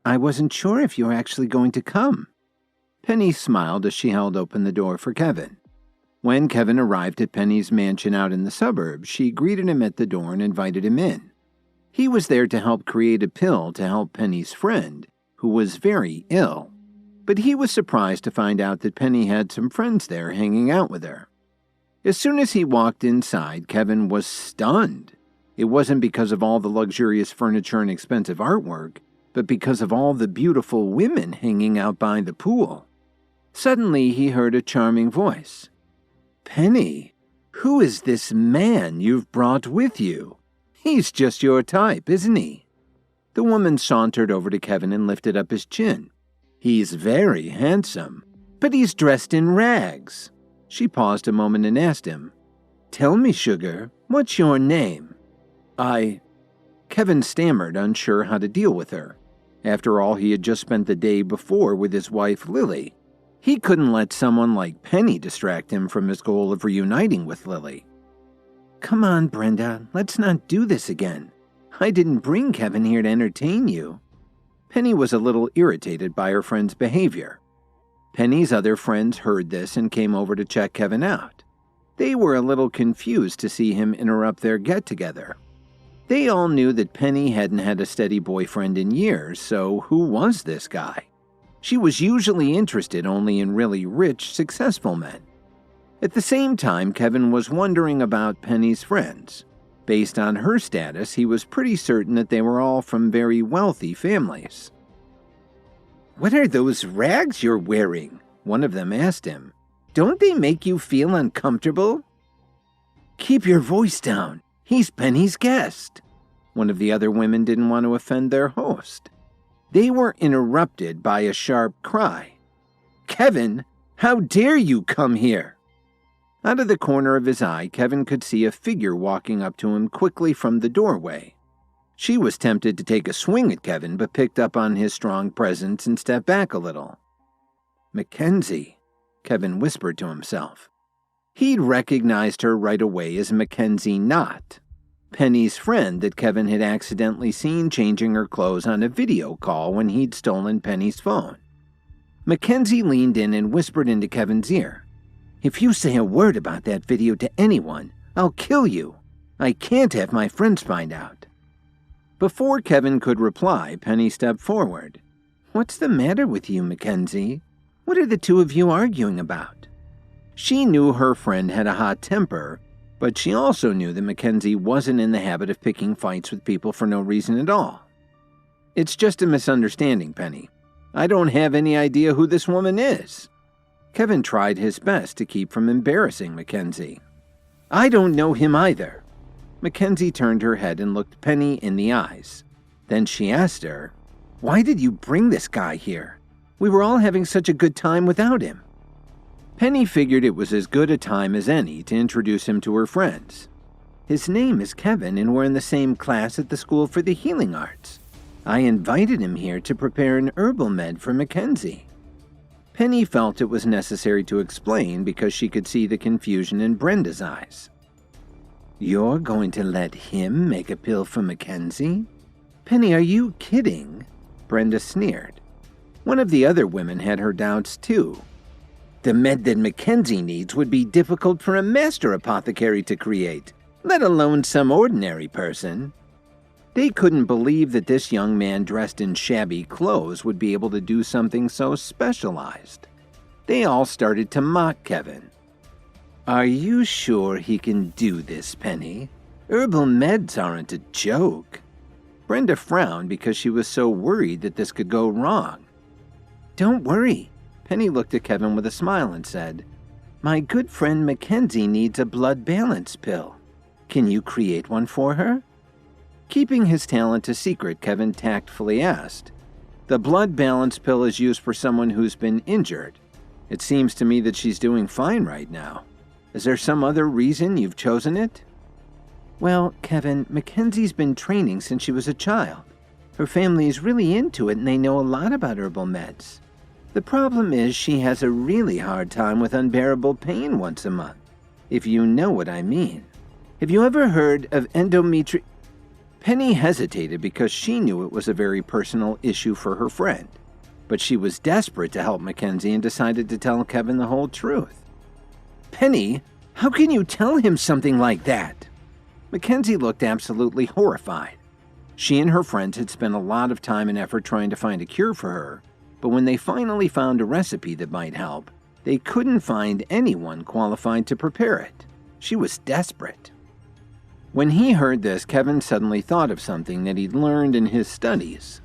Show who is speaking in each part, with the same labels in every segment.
Speaker 1: I wasn't sure if you were actually going to come." Penny smiled as she held open the door for Kevin. When Kevin arrived at Penny's mansion out in the suburbs, she greeted him at the door and invited him in. He was there to help create a pill to help Penny's friend, who was very ill. But he was surprised to find out that Penny had some friends there hanging out with her. As soon as he walked inside, Kevin was stunned. It wasn't because of all the luxurious furniture and expensive artwork, but because of all the beautiful women hanging out by the pool. Suddenly, he heard a charming voice. "Penny, who is this man you've brought with you? He's just your type, isn't he?" The woman sauntered over to Kevin and lifted up his chin. "He's very handsome, but he's dressed in rags." She paused a moment and asked him, "Tell me, sugar, what's your name?" Kevin stammered, unsure how to deal with her. After all, he had just spent the day before with his wife, Lily. He couldn't let someone like Penny distract him from his goal of reuniting with Lily. "Come on, Brenda, let's not do this again. I didn't bring Kevin here to entertain you." Penny was a little irritated by her friend's behavior. Penny's other friends heard this and came over to check Kevin out. They were a little confused to see him interrupt their get-together. They all knew that Penny hadn't had a steady boyfriend in years, so who was this guy? She was usually interested only in really rich, successful men. At the same time, Kevin was wondering about Penny's friends. Based on her status, he was pretty certain that they were all from very wealthy families. "What are those rags you're wearing?" one of them asked him. "Don't they make you feel uncomfortable?" "Keep your voice down. He's Penny's guest." One of the other women didn't want to offend their host. They were interrupted by a sharp cry. "Kevin, how dare you come here?" Out of the corner of his eye, Kevin could see a figure walking up to him quickly from the doorway. She was tempted to take a swing at Kevin, but picked up on his strong presence and stepped back a little. "Mackenzie," Kevin whispered to himself. He'd recognized her right away as Mackenzie Knott, Penny's friend that Kevin had accidentally seen changing her clothes on a video call when he'd stolen Penny's phone. Mackenzie leaned in and whispered into Kevin's ear, "If you say a word about that video to anyone, I'll kill you. I can't have my friends find out." Before Kevin could reply, Penny stepped forward. "What's the matter with you, Mackenzie? What are the two of you arguing about?" She knew her friend had a hot temper, but she also knew that Mackenzie wasn't in the habit of picking fights with people for no reason at all. "It's just a misunderstanding, Penny. I don't have any idea who this woman is." Kevin tried his best to keep from embarrassing Mackenzie. "I don't know him either." Mackenzie turned her head and looked Penny in the eyes. Then she asked her, "Why did you bring this guy here? We were all having such a good time without him." Penny figured it was as good a time as any to introduce him to her friends. "His name is Kevin, and we're in the same class at the School for the Healing Arts. I invited him here to prepare an herbal med for Mackenzie." Penny felt it was necessary to explain because she could see the confusion in Brenda's eyes. "You're going to let him make a pill for Mackenzie? Penny, are you kidding?" Brenda sneered. One of the other women had her doubts too. "The med that Mackenzie needs would be difficult for a master apothecary to create, let alone some ordinary person." They couldn't believe that this young man dressed in shabby clothes would be able to do something so specialized. They all started to mock Kevin. "Are you sure he can do this, Penny? Herbal meds aren't a joke." Brenda frowned because she was so worried that this could go wrong. "Don't worry." Penny looked at Kevin with a smile and said, "My good friend Mackenzie needs a blood balance pill. Can you create one for her?" Keeping his talent a secret, Kevin tactfully asked, "The blood balance pill is used for someone who's been injured. It seems to me that she's doing fine right now. Is there some other reason you've chosen it?" "Well, Kevin, Mackenzie's been training since she was a child. Her family is really into it and they know a lot about herbal meds. The problem is she has a really hard time with unbearable pain once a month, if you know what I mean. Have you ever heard of Penny hesitated because she knew it was a very personal issue for her friend, but she was desperate to help Mackenzie and decided to tell Kevin the whole truth. "Penny, how can you tell him something like that?" Mackenzie looked absolutely horrified. She and her friends had spent a lot of time and effort trying to find a cure for her, but when they finally found a recipe that might help, they couldn't find anyone qualified to prepare it. She was desperate. When he heard this, Kevin suddenly thought of something that he'd learned in his studies.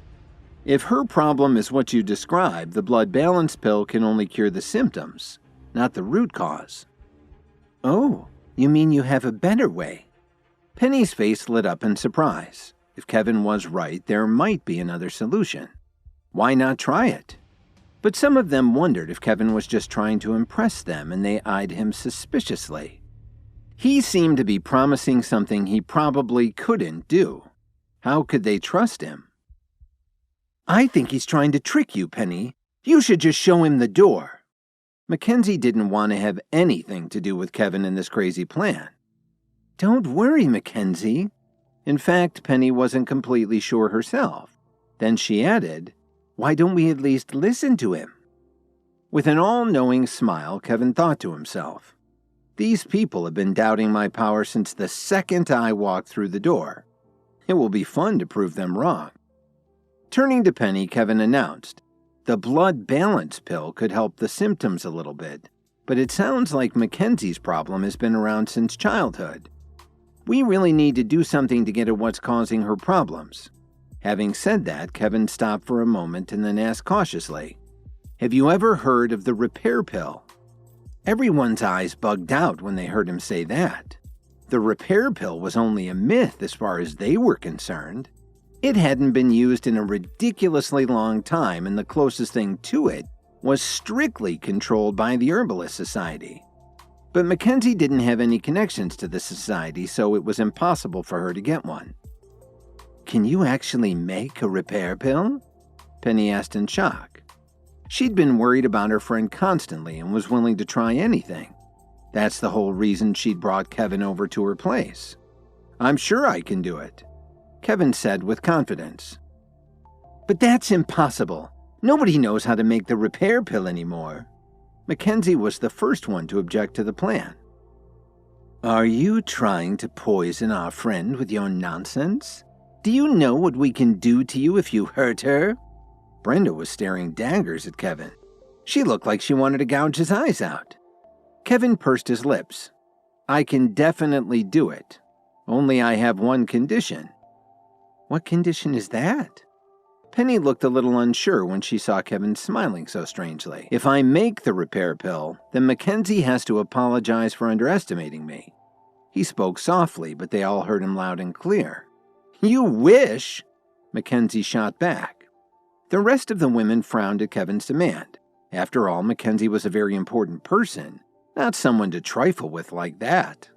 Speaker 1: If her problem is what you described, the blood balance pill can only cure the symptoms, not the root cause. "Oh, you mean you have a better way?" Penny's face lit up in surprise. If Kevin was right, there might be another solution. Why not try it? But some of them wondered if Kevin was just trying to impress them, and they eyed him suspiciously. He seemed to be promising something he probably couldn't do. How could they trust him? "I think he's trying to trick you, Penny. You should just show him the door." Mackenzie didn't want to have anything to do with Kevin in this crazy plan. "Don't worry, Mackenzie." In fact, Penny wasn't completely sure herself. Then she added, "Why don't we at least listen to him?" With an all-knowing smile, Kevin thought to himself, "These people have been doubting my power since the second I walked through the door. It will be fun to prove them wrong." Turning to Penny, Kevin announced, "The blood balance pill could help the symptoms a little bit, but it sounds like Mackenzie's problem has been around since childhood. We really need to do something to get at what's causing her problems." Having said that, Kevin stopped for a moment and then asked cautiously, "Have you ever heard of the repair pill?" Everyone's eyes bugged out when they heard him say that. The repair pill was only a myth as far as they were concerned. It hadn't been used in a ridiculously long time, and the closest thing to it was strictly controlled by the Herbalist Society. But Mackenzie didn't have any connections to the society, so it was impossible for her to get one. "Can you actually make a repair pill?" Penny asked in shock. She'd been worried about her friend constantly and was willing to try anything. That's the whole reason she'd brought Kevin over to her place. "I'm sure I can do it," Kevin said with confidence. "But that's impossible. Nobody knows how to make the repair pill anymore." Mackenzie was the first one to object to the plan. "Are you trying to poison our friend with your nonsense? Do you know what we can do to you if you hurt her?" Brenda was staring daggers at Kevin. She looked like she wanted to gouge his eyes out. Kevin pursed his lips. "I can definitely do it. Only I have one condition." "What condition is that?" Penny looked a little unsure when she saw Kevin smiling so strangely. "If I make the repair pill, then Mackenzie has to apologize for underestimating me." He spoke softly, but they all heard him loud and clear. "You wish!" Mackenzie shot back. The rest of the women frowned at Kevin's demand. After all, Mackenzie was a very important person, not someone to trifle with like that.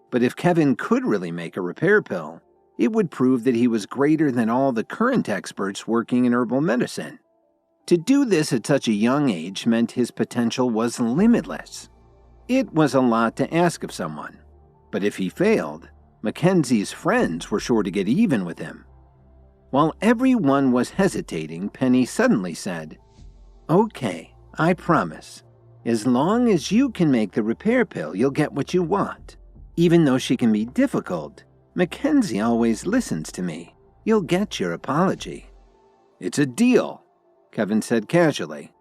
Speaker 1: But if Kevin could really make a repair pill, it would prove that he was greater than all the current experts working in herbal medicine. To do this at such a young age meant his potential was limitless. It was a lot to ask of someone, but if he failed, Mackenzie's friends were sure to get even with him. While everyone was hesitating, Penny suddenly said, "Okay, I promise. As long as you can make the repair pill, you'll get what you want. Even though she can be difficult, Mackenzie always listens to me. You'll get your apology." "It's a deal," Kevin said casually.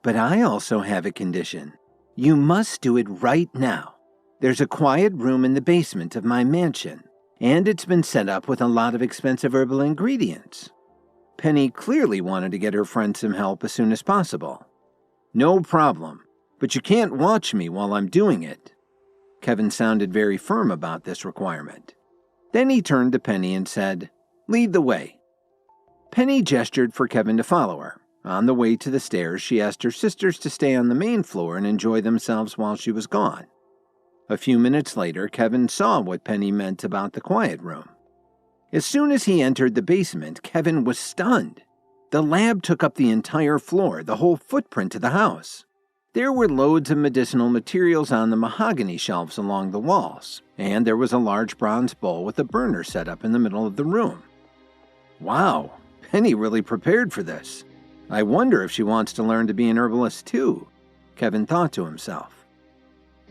Speaker 1: "But I also have a condition. You must do it right now. There's a quiet room in the basement of my mansion, and it's been set up with a lot of expensive herbal ingredients." Penny clearly wanted to get her friend some help as soon as possible. "No problem, but you can't watch me while I'm doing it." Kevin sounded very firm about this requirement. Then he turned to Penny and said, "Lead the way." Penny gestured for Kevin to follow her. On the way to the stairs, she asked her sisters to stay on the main floor and enjoy themselves while she was gone. A few minutes later, Kevin saw what Penny meant about the quiet room. As soon as he entered the basement, Kevin was stunned. The lab took up the entire floor, the whole footprint of the house. There were loads of medicinal materials on the mahogany shelves along the walls, and there was a large bronze bowl with a burner set up in the middle of the room. Wow, Penny really prepared for this. I wonder if she wants to learn to be an herbalist too, Kevin thought to himself.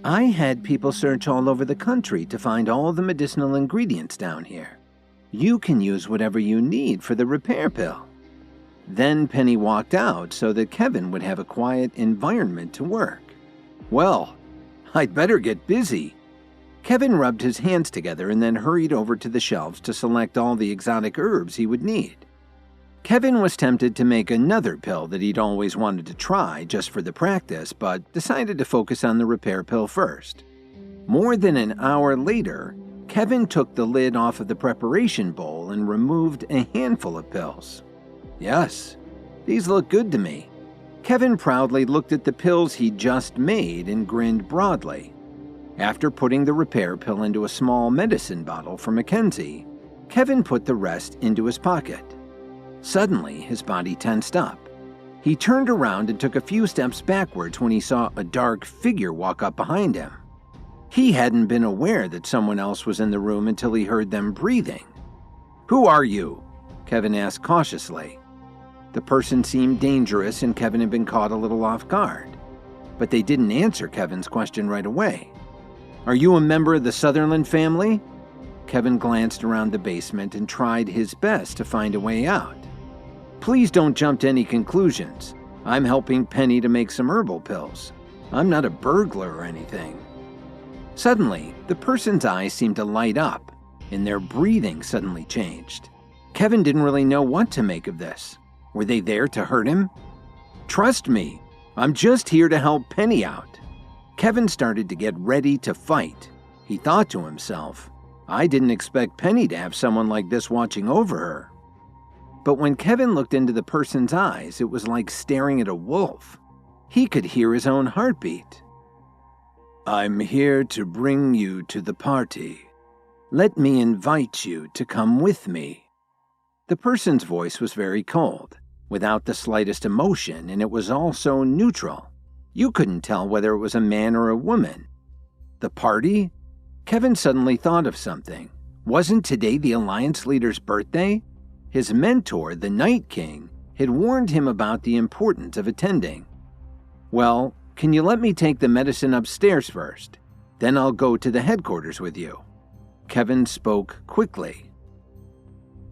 Speaker 1: I had people search all over the country to find all the medicinal ingredients down here. You can use whatever you need for the repair pill. Then Penny walked out so that Kevin would have a quiet environment to work. Well, I'd better get busy. Kevin rubbed his hands together and then hurried over to the shelves to select all the exotic herbs he would need. Kevin was tempted to make another pill that he'd always wanted to try just for the practice, but decided to focus on the repair pill first. More than an hour later, Kevin took the lid off of the preparation bowl and removed a handful of pills. Yes, these look good to me. Kevin proudly looked at the pills he'd just made and grinned broadly. After putting the repair pill into a small medicine bottle for Mackenzie, Kevin put the rest into his pocket. Suddenly, his body tensed up. He turned around and took a few steps backwards when he saw a dark figure walk up behind him. He hadn't been aware that someone else was in the room until he heard them breathing. "Who are you?" Kevin asked cautiously. The person seemed dangerous and Kevin had been caught a little off guard. But they didn't answer Kevin's question right away. "Are you a member of the Sutherland family?" Kevin glanced around the basement and tried his best to find a way out. "Please don't jump to any conclusions. I'm helping Penny to make some herbal pills. I'm not a burglar or anything." Suddenly, the person's eyes seemed to light up, and their breathing suddenly changed. Kevin didn't really know what to make of this. Were they there to hurt him? "Trust me, I'm just here to help Penny out." Kevin started to get ready to fight. He thought to himself, I didn't expect Penny to have someone like this watching over her. But when Kevin looked into the person's eyes, it was like staring at a wolf. He could hear his own heartbeat. "I'm here to bring you to the party. Let me invite you to come with me." The person's voice was very cold, without the slightest emotion, and it was also neutral. You couldn't tell whether it was a man or a woman. The party? Kevin suddenly thought of something. Wasn't today the Alliance leader's birthday? His mentor, the Night King, had warned him about the importance of attending. "Well, can you let me take the medicine upstairs first? Then I'll go to the headquarters with you." Kevin spoke quickly.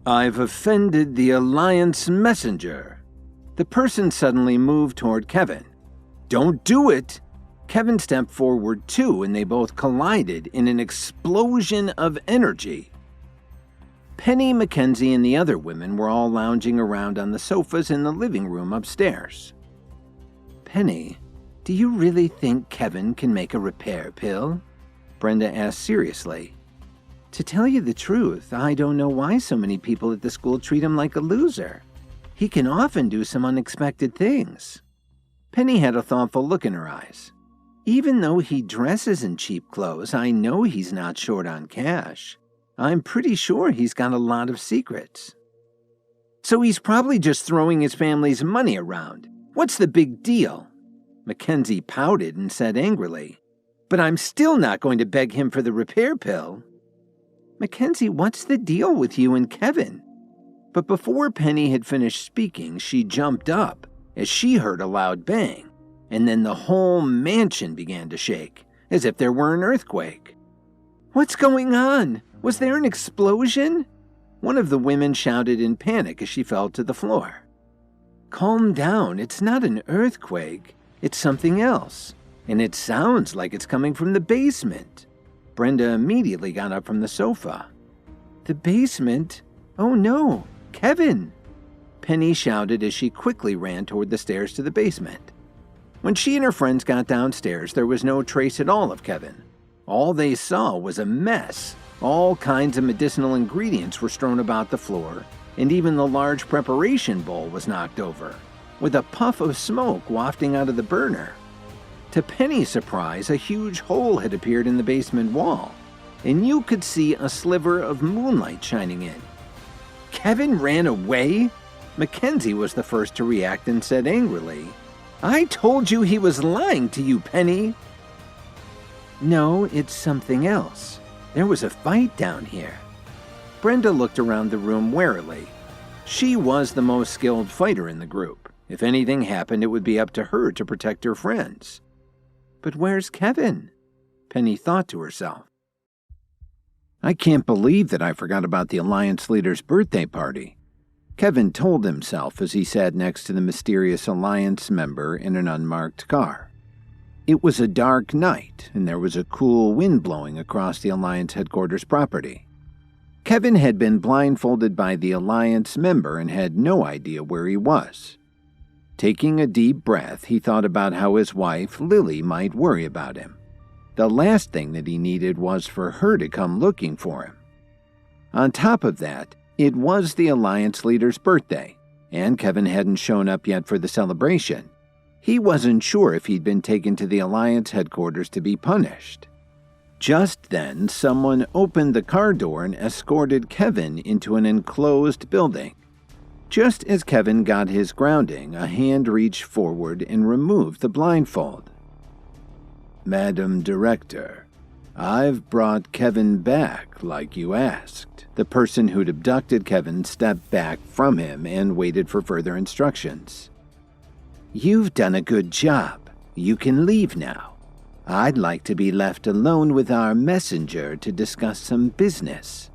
Speaker 1: "I've offended the Alliance messenger." The person suddenly moved toward Kevin. "Don't do it!" Kevin stepped forward too, and they both collided in an explosion of energy. Penny, Mackenzie, and the other women were all lounging around on the sofas in the living room upstairs. "Penny, do you really think Kevin can make a repair pill?" Brenda asked seriously. "To tell you the truth, I don't know why so many people at the school treat him like a loser. He can often do some unexpected things." Penny had a thoughtful look in her eyes. "Even though he dresses in cheap clothes, I know he's not short on cash. I'm pretty sure he's got a lot of secrets." "So he's probably just throwing his family's money around. What's the big deal?" Mackenzie pouted and said angrily, "But I'm still not going to beg him for the repair pill." "Mackenzie, what's the deal with you and Kevin?" But before Penny had finished speaking, she jumped up as she heard a loud bang, and then the whole mansion began to shake, as if there were an earthquake. "What's going on? Was there an explosion?" One of the women shouted in panic as she fell to the floor. "Calm down, it's not an earthquake, it's something else, and it sounds like it's coming from the basement." Brenda immediately got up from the sofa. "The basement? Oh no, Kevin!" Penny shouted as she quickly ran toward the stairs to the basement. When she and her friends got downstairs, there was no trace at all of Kevin. All they saw was a mess. All kinds of medicinal ingredients were strewn about the floor, and even the large preparation bowl was knocked over, with a puff of smoke wafting out of the burner. To Penny's surprise, a huge hole had appeared in the basement wall, and you could see a sliver of moonlight shining in. "Kevin ran away?" Mackenzie was the first to react and said angrily, I told you he was lying to you, Penny. No, it's something else. There was a fight down here. Brenda looked around the room warily. She was the most skilled fighter in the group. If anything happened, it would be up to her to protect her friends. But where's Kevin? Penny thought to herself. I can't believe that I forgot about the Alliance leader's birthday party. Kevin told himself as he sat next to the mysterious Alliance member in an unmarked car. It was a dark night, and there was a cool wind blowing across the Alliance headquarters property. Kevin had been blindfolded by the Alliance member and had no idea where he was. Taking a deep breath, he thought about how his wife, Lily, might worry about him. The last thing that he needed was for her to come looking for him. On top of that, it was the Alliance leader's birthday, and Kevin hadn't shown up yet for the celebration. He wasn't sure if he'd been taken to the Alliance headquarters to be punished. Just then, someone opened the car door and escorted Kevin into an enclosed building. Just as Kevin got his grounding, a hand reached forward and removed the blindfold. Madam Director, I've brought Kevin back like you asked. The person who'd abducted Kevin stepped back from him and waited for further instructions. You've done a good job. You can leave now. I'd like to be left alone with our messenger to discuss some business.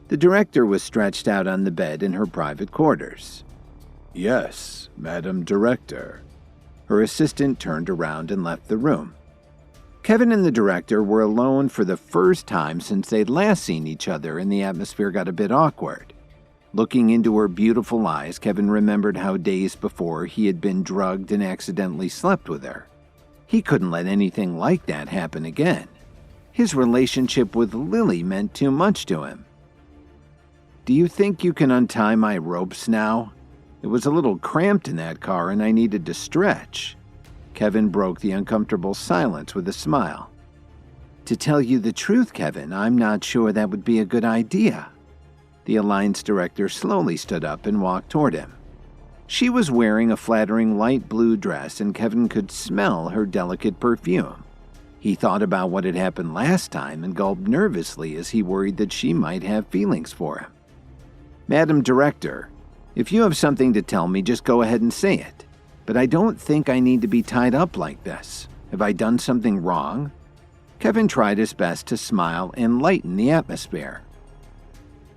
Speaker 1: The director was stretched out on the bed in her private quarters. Yes, Madam Director. Her assistant turned around and left the room. Kevin and the director were alone for the first time since they'd last seen each other, and the atmosphere got a bit awkward. Looking into her beautiful eyes, Kevin remembered how days before he had been drugged and accidentally slept with her. He couldn't let anything like that happen again. His relationship with Lily meant too much to him. Do you think you can untie my ropes now? It was a little cramped in that car and I needed to stretch. Kevin broke the uncomfortable silence with a smile. To tell you the truth, Kevin, I'm not sure that would be a good idea. The Alliance director slowly stood up and walked toward him. She was wearing a flattering light blue dress and Kevin could smell her delicate perfume. He thought about what had happened last time and gulped nervously as he worried that she might have feelings for him. Madam Director, if you have something to tell me, just go ahead and say it. But I don't think I need to be tied up like this. Have I done something wrong? Kevin tried his best to smile and lighten the atmosphere.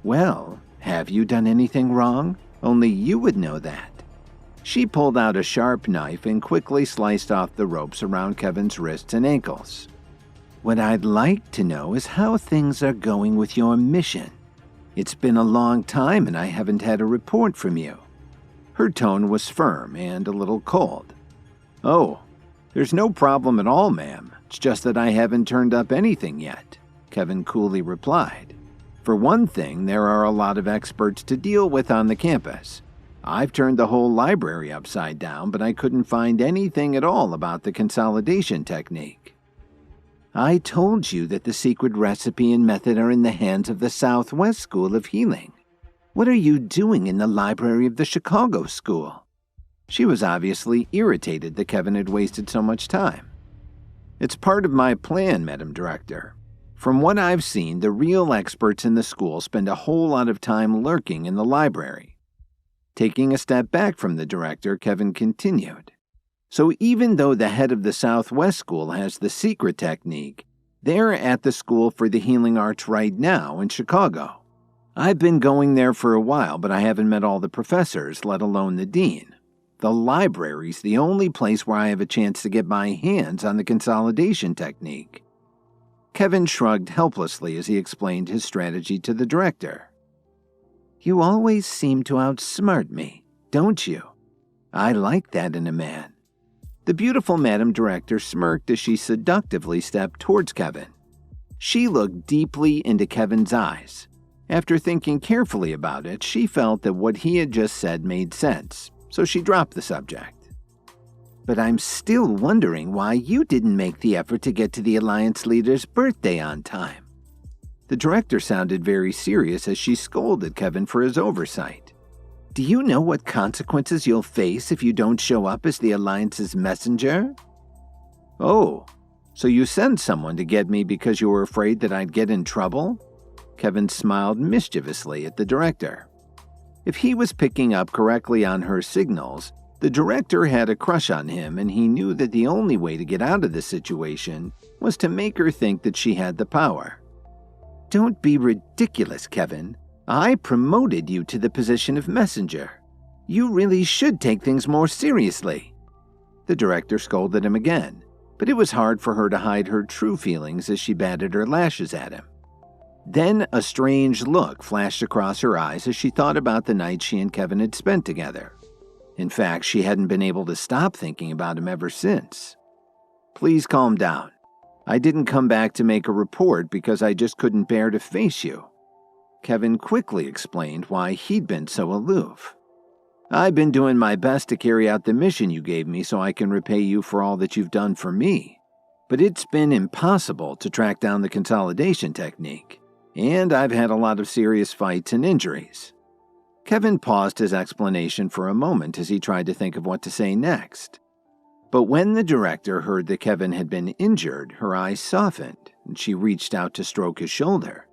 Speaker 1: Well, have you done anything wrong? Only you would know that. She pulled out a sharp knife and quickly sliced off the ropes around Kevin's wrists and ankles. What I'd like to know is how things are going with your mission. It's been a long time and I haven't had a report from you. Her tone was firm and a little cold. Oh, there's no problem at all, ma'am. It's just that I haven't turned up anything yet, Kevin coolly replied. For one thing, there are a lot of experts to deal with on the campus. I've turned the whole library upside down, but I couldn't find anything at all about the consolidation technique. I told you that the secret recipe and method are in the hands of the Southwest School of Healing. What are you doing in the library of the Chicago School? She was obviously irritated that Kevin had wasted so much time. It's part of my plan, Madam Director. From what I've seen, the real experts in the school spend a whole lot of time lurking in the library. Taking a step back from the director, Kevin continued. So even though the head of the Southwest School has the secret technique, they're at the School for the Healing Arts right now in Chicago. I've been going there for a while, but I haven't met all the professors, let alone the dean. The library's the only place where I have a chance to get my hands on the consolidation technique. Kevin shrugged helplessly as he explained his strategy to the director. You always seem to outsmart me, don't you? I like that in a man. The beautiful Madam Director smirked as she seductively stepped towards Kevin. She looked deeply into Kevin's eyes. After thinking carefully about it, she felt that what he had just said made sense, so she dropped the subject. But I'm still wondering why you didn't make the effort to get to the Alliance leader's birthday on time. The director sounded very serious as she scolded Kevin for his oversight. Do you know what consequences you'll face if you don't show up as the Alliance's messenger? Oh, so you sent someone to get me because you were afraid that I'd get in trouble? Kevin smiled mischievously at the director. If he was picking up correctly on her signals, the director had a crush on him, and he knew that the only way to get out of this situation was to make her think that she had the power. Don't be ridiculous, Kevin. I promoted you to the position of messenger. You really should take things more seriously. The director scolded him again, but it was hard for her to hide her true feelings as she batted her lashes at him. Then a strange look flashed across her eyes as she thought about the night she and Kevin had spent together. In fact, she hadn't been able to stop thinking about him ever since. Please calm down. I didn't come back to make a report because I just couldn't bear to face you. Kevin quickly explained why he'd been so aloof. I've been doing my best to carry out the mission you gave me so I can repay you for all that you've done for me. But it's been impossible to track down the consolidation technique, and I've had a lot of serious fights and injuries. Kevin paused his explanation for a moment as he tried to think of what to say next. But when the director heard that Kevin had been injured, her eyes softened, and she reached out to stroke his shoulder.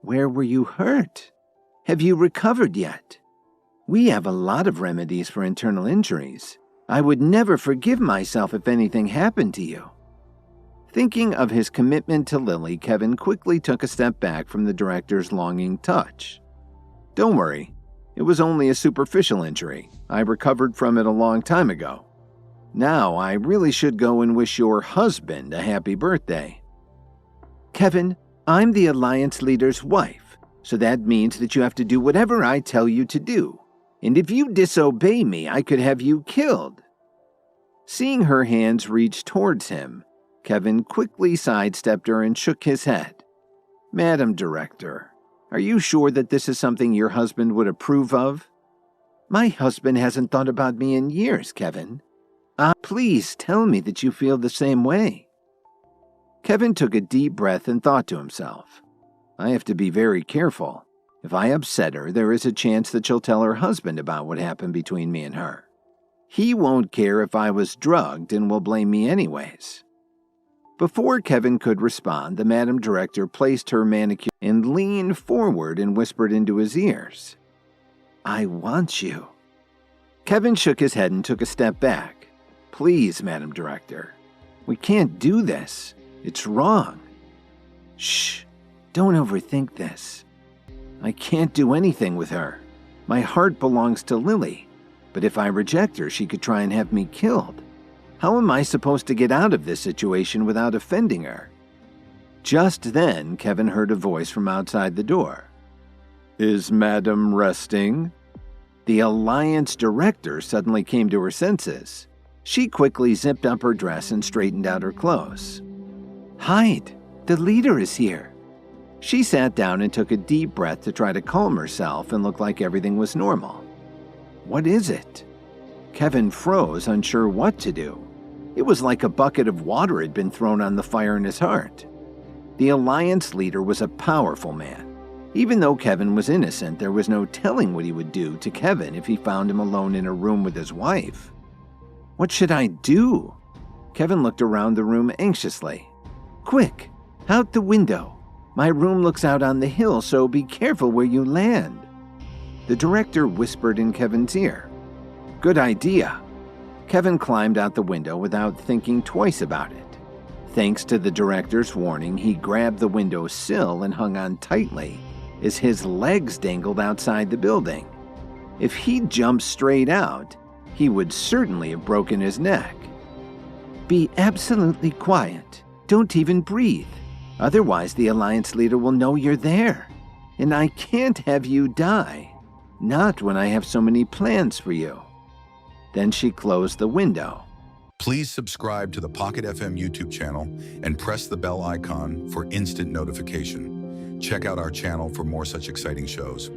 Speaker 1: Where were you hurt? Have you recovered yet? We have a lot of remedies for internal injuries. I would never forgive myself if anything happened to you. Thinking of his commitment to Lily, Kevin quickly took a step back from the director's longing touch. Don't worry. It was only a superficial injury. I recovered from it a long time ago. Now I really should go and wish your husband a happy birthday. Kevin, I'm the Alliance leader's wife, so that means that you have to do whatever I tell you to do. And if you disobey me, I could have you killed. Seeing her hands reach towards him, Kevin quickly sidestepped her and shook his head. Madam Director, are you sure that this is something your husband would approve of? My husband hasn't thought about me in years, Kevin. Please tell me that you feel the same way. Kevin took a deep breath and thought to himself, I have to be very careful. If I upset her, there is a chance that she'll tell her husband about what happened between me and her. He won't care if I was drugged and will blame me anyways. Before Kevin could respond, the Madam Director placed her manicure and leaned forward and whispered into his ears, I want you. Kevin shook his head and took a step back. Please, Madam Director, we can't do this. It's wrong. Shh, don't overthink this. I can't do anything with her. My heart belongs to Lily, but if I reject her, she could try and have me killed. How am I supposed to get out of this situation without offending her? Just then, Kevin heard a voice from outside the door. Is Madam resting? The Alliance Director suddenly came to her senses. She quickly zipped up her dress and straightened out her clothes. Hide! The leader is here! She sat down and took a deep breath to try to calm herself and look like everything was normal. What is it? Kevin froze, unsure what to do. It was like a bucket of water had been thrown on the fire in his heart. The Alliance leader was a powerful man. Even though Kevin was innocent, there was no telling what he would do to Kevin if he found him alone in a room with his wife. What should I do? Kevin looked around the room anxiously. Quick, out the window. My room looks out on the hill, so be careful where you land. The director whispered in Kevin's ear. Good idea. Kevin climbed out the window without thinking twice about it. Thanks to the director's warning, he grabbed the window sill and hung on tightly as his legs dangled outside the building. If he'd jumped straight out, he would certainly have broken his neck. Be absolutely quiet. Don't even breathe. Otherwise, the Alliance leader will know you're there. And I can't have you die. Not when I have so many plans for you. Then she closed the window.
Speaker 2: Please subscribe to the Pocket FM YouTube channel and press the bell icon for instant notification. Check out our channel for more such exciting shows.